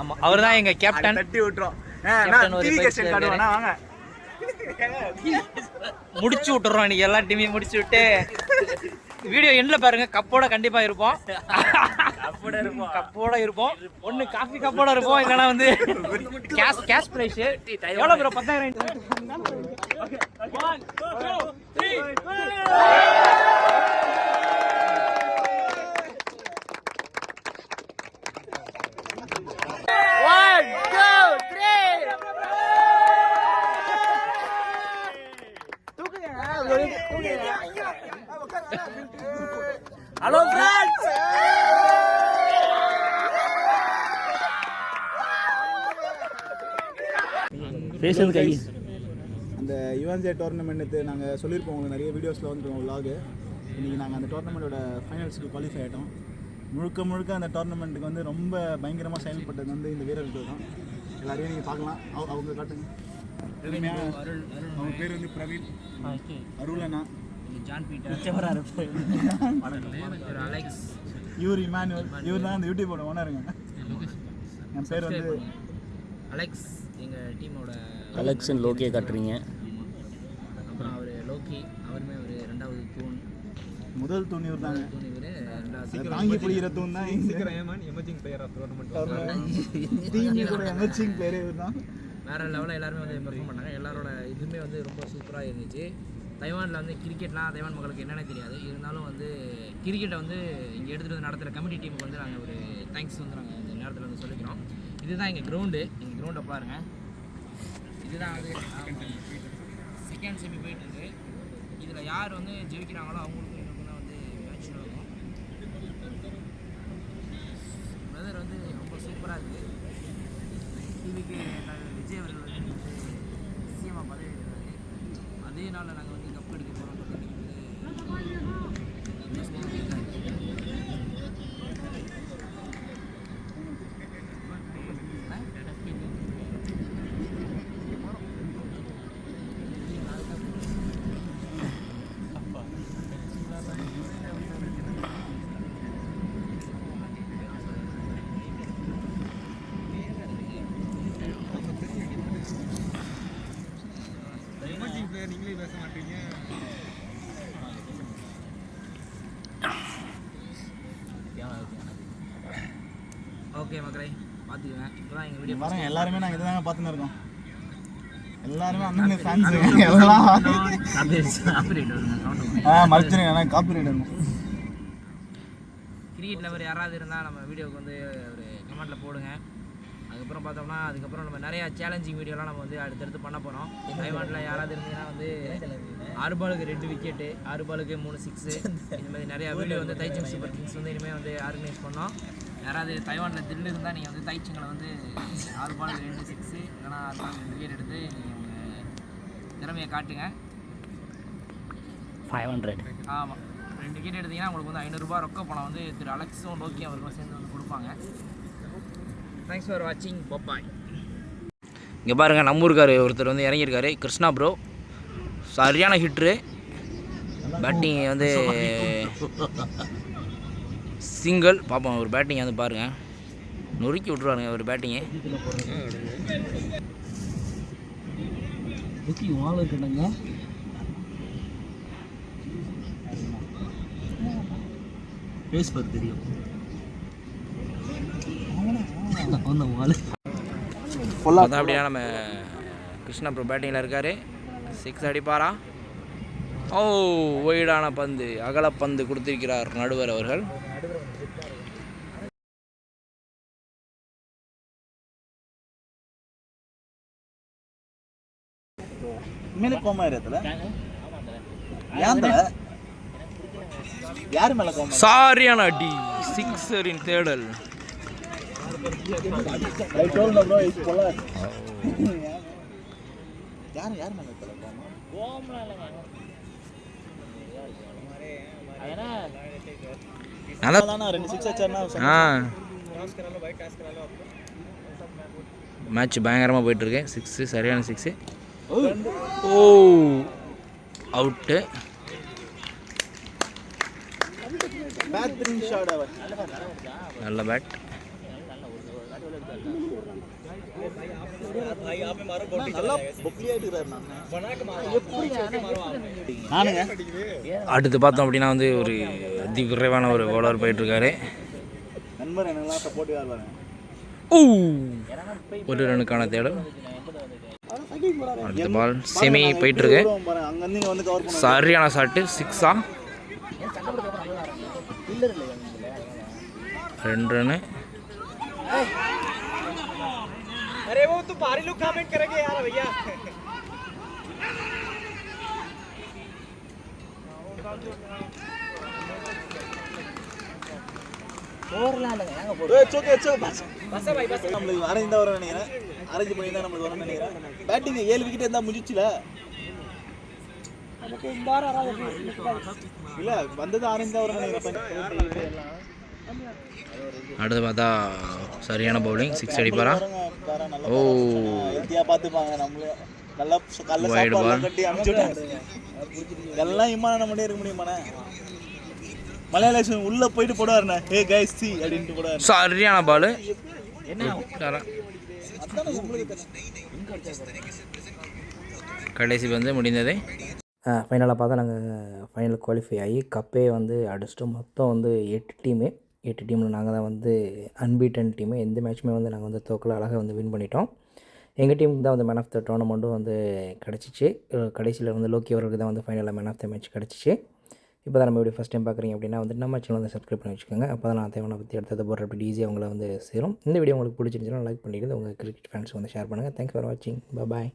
ஆமா அவர்தான் எங்க கேப்டன். தட்டி விட்டுறோம். நான் டிவி கேஷன் காடுவானா வாங்க. முடிச்சு விட்டுறோம் இன்னைக்கு எல்லா டீமையும் முடிச்சு விட்டு வீடியோ எண்ட்ல பாருங்க. கப்போட கண்டிப்பா இருப்போம். கப்போட இருப்போம். ஒன்னு காஃபி கப்போட இருப்போம். இல்லனா வந்து கேஷ் பிரைஸ் எவ்வளவு ப்ரோ? 10,000. Okay 1 2 hello friends. பேசுறது கை அந்த யுவன்ஜே டோர்னமெண்ட்டு நாங்கள் சொல்லியிருப்போம் உங்களுக்கு நிறைய வீடியோஸில் வந்துருக்கோம் விலாகு. இன்றைக்கி நாங்கள் அந்த டோர்னமெண்ட்டோட ஃபைனல்ஸுக்கு குவாலிஃபை ஆகிட்டோம். முழுக்க அந்த டோர்னமெண்ட்டுக்கு வந்து ரொம்ப பயங்கரமாக செயல்பட்டது வந்து இந்த வீரர்கள் தான். எல்லாரையும் நீங்கள் பார்க்கலாம். அவங்க காட்டுங்க. அவங்க பேர் வந்து பிரவீன், அருளண்ணா, ஜான் பீட்டர், அலெக்ஸ், இவர் இமானுவல். இவர் தான் அந்த யூடியூபோட ஓனருங்க. என் பேர் வந்து அலெக்ஸ். எங்கள் டீமோட அலெக்ஸ்ன்னு லோக்கியை காட்டுறீங்க. அப்புறம் அவர் லோக்கி, அவருமே ஒரு 2வது தூண். முதல் தூண் இவர் தாங்க. தாங்கி பிடிக்கிற தூண் தான். Emerging player of tournament. Team கூட எமர்ஜிங் பிளேயர் இவர் தான். வேறு லெவலில் எல்லாருமே வந்து பெர்ஃபார்ம் பண்ணாங்க. எல்லாரோட இதுவுமே வந்து ரொம்ப சூப்பராக இருந்துச்சு. தைவானில் வந்து கிரிக்கெட்லாம் தைவான் மக்களுக்கு என்னென்ன தெரியாது. இருந்தாலும் வந்து கிரிக்கெட்டை வந்து இங்கே எடுத்துகிட்டு வந்து நடத்துகிற கமிட்டி டீமுக்கு வந்து நாங்கள் ஒரு தேங்க்ஸ் வந்து நாங்கள் இந்த நேரத்தில் வந்து சொல்லிக்கிறோம். இதுதான் எங்கள் கிரவுண்டு. எங்கள் கிரவுண்டை பாருங்கள். இதுதான் வந்து செகண்ட் செமி போயிட்டுருக்கு. இதில் யார் வந்து ஜெயிக்கிறாங்களோ அவங்களுக்கும் எங்களுக்கும் தான் வந்து மேட்ச் நடக்கும். வெதர் வந்து ரொம்ப சூப்பராக இருக்குது. டிவிக்கு விஜய் அவர்கள் வந்து சிஎம்மாக பதவி எடுக்கிறாரு. அதே நாளில் நாங்கள் வந்து கப் எடுக்க போகிறோம். நீங்களே பேச மாட்டீங்க. ஓகே மக்களே பார்த்துக்குவேன். இப்போதான் எங்கள் வீடியோ பாருங்க. எல்லாருமே நாங்கள் இதை தாங்க பார்த்துன்னு இருக்கோம். எல்லாருமே அண்ணன் ஃபேன்ஸு எல்லாம் மறைச்சிருங்க. ஆனால் காப்பி ரைட் வரும். கிரிக்கெட் லவர் யாராவது இருந்தால் நம்ம வீடியோவுக்கு வந்து ஒரு கமெண்ட்டில் போடுங்க. அதுக்கப்புறம் பார்த்தோம்னா அதுக்கப்புறம் நம்ம நிறையா சேலஞ்சிங் வீடியோலாம் நம்ம வந்து அடுத்தடுத்து பண்ண போகிறோம். தைவானில் யாராவது இருந்தீங்கன்னா வந்து 6 பாலுக்கு 2 விக்கெட்டு, 6 பாலுக்கு 3 6 இந்த மாதிரி நிறையா வீடியோ வந்து தைச்சிங் சூப்பர் கிங்ஸ் வந்து இனிமேல் வந்து ஆர்கனைஸ் பண்ணோம். யாராவது தைவானில் தில்லு இருந்தால் நீங்கள் வந்து தைச்சிங்களை வந்து 6 பாலுக்கு 2 6 இல்லைனா 6 பாலுக்கு 2 விக்கெட் எடுத்து நீங்கள் உங்கள் திறமையை காட்டுங்க. 500. ஆமாம், 2 விக்கெட் எடுத்தீங்கன்னா உங்களுக்கு வந்து 500 ரூபாய் ரொக்க பணம் வந்து திரு அலெக்ஸும் லோக்கியும் அவர்களும் சேர்ந்து வந்து கொடுப்பாங்க. தேங்க்ஸ் ஃபார் வாட்சிங். பாய். இங்கே பாருங்கள், நம்ம ஊருக்கார் ஒருத்தர் வந்து இறங்கியிருக்காரு. கிருஷ்ணா ப்ரோ சரியான ஹிட்ரு. பேட்டிங் வந்து சிங்கிள். பார்ப்போம் ஒரு பேட்டிங் வந்து பாருங்கள். நொறுக்கி விட்ருவாருங்க ஒரு பேட்டிங்கு. பேஸ்புக் தெரியும். அப்படின்னா நம்ம கிருஷ்ணா ப்ரோ பேட்டிங்கில் இருக்கார். 6 அடிப்பாரா? ஓ, ஒய்டான பந்து, அகலப்பந்து கொடுத்திருக்கிறார் நடுவர் அவர்கள். சாரியான அடி, 6 தேடல். மேட்ச் பயங்கரமாக போயிட்டு இருக்கு. 6 சரியான 6. ஓ, அவுட்டு. நல்ல பேட். நல்லா பொக்லியாயிட்டுறாரு நானுங்க. அடுத்து பார்த்தோம் அப்படின்னா வந்து ஒரு அதி விரைவான ஒரு பவுலர் போயிட்டுருக்காரு. நண்பர் எனக்குலாம் சப்போர்ட்டிவாக இருப்பாங்க. ஒரு ரனுக்கான தேடல். அடுத்த பால் செமி போயிட்டுருக்கு. அங்கேருந்து இங்கே வந்து கவர் பண்ண சரியான ஷாட்டு, 6ஆ 2 ரன்னு. अरे वो तो बाहरी लोग कमेंट करेंगे यार भैया. நம்மளுக்கு அரேஞ்ச் தான் வரும் நினைக்கிறேன். அரேஞ்ச் பண்ணி தான் நம்மளுக்கு வரும்னு நினைக்கிறேன். பேட்டிங் 7 விக்கெட் இருந்தால் முடிச்சுல இல்லை வந்தது அரேஞ்ச் தான் வரும்னு நினைக்கிறேன். அடுத்து பார்த்தா சரியான பவுலிங், 6 அடிப்பாரா. ஓ ஹெல்த்தியாக பார்த்துப்பாங்க நம்மளே. நல்லா கல்ல Wide ball. சாப்பாடு கட்டி அனுப்பிச்சுட்டாங்க. எல்லாம் இம்மான நம்மளே இருக்க முடியுமாண்ணே? மலையாளேஷன் உள்ளே போயிட்டு போடுவாருண்ணே. ஹே கைஸ் சி அப்படின்ட்டு போடுவார். சரியான பால். கடைசி வந்து முடிந்தது. ஃபைனலாக பார்த்தா நாங்கள் ஃபைனல் குவாலிஃபை ஆகி கப்பே வந்து அடிச்சிட்டோம். மொத்தம் வந்து 8 டீமில் நாங்கள் தான் வந்து அன்பீட்டன் டீமு. எந்த மேட்ச்சுமே வந்து நாங்கள் வந்து தோக்கல, அழகாக வந்து வின் பண்ணிட்டோம். எங்கள் டீமுக்கு தான் வந்து மேன் ஆஃப் த டோர்னமெண்ட்டும் வந்து கிடச்சிச்சு. கடைசியில் வந்து லோக்கி அவருக்கு தான் வந்து ஃபைனலில் மேன் ஆஃப் த மேட்ச் கிடச்சிச்சு. இப்போ தான் நம்ம வீடியோ ஃபஸ்ட் டைம் பார்க்குறீங்க அப்படின்னா வந்து நம்ம சேனல் வந்து சப்ஸ்கிரைப் பண்ணி வச்சுக்கோங்க. அப்போ தான் நான் தேவையான பற்றி எடுத்தது போடுற அப்படி ஈஸியாக அவங்கள வந்து சேரும். இந்த வீடியோ உங்களுக்கு பிடிச்சிருந்துச்சுன்னா லைக் பண்ணிவிட்டு உங்கள் கிரிக்கெட் ஃபேன்ஸ் வந்து ஷேர் பண்ணுங்கள். தேங்க்ஸ் ஃபார் வாட்சிங். பாய்.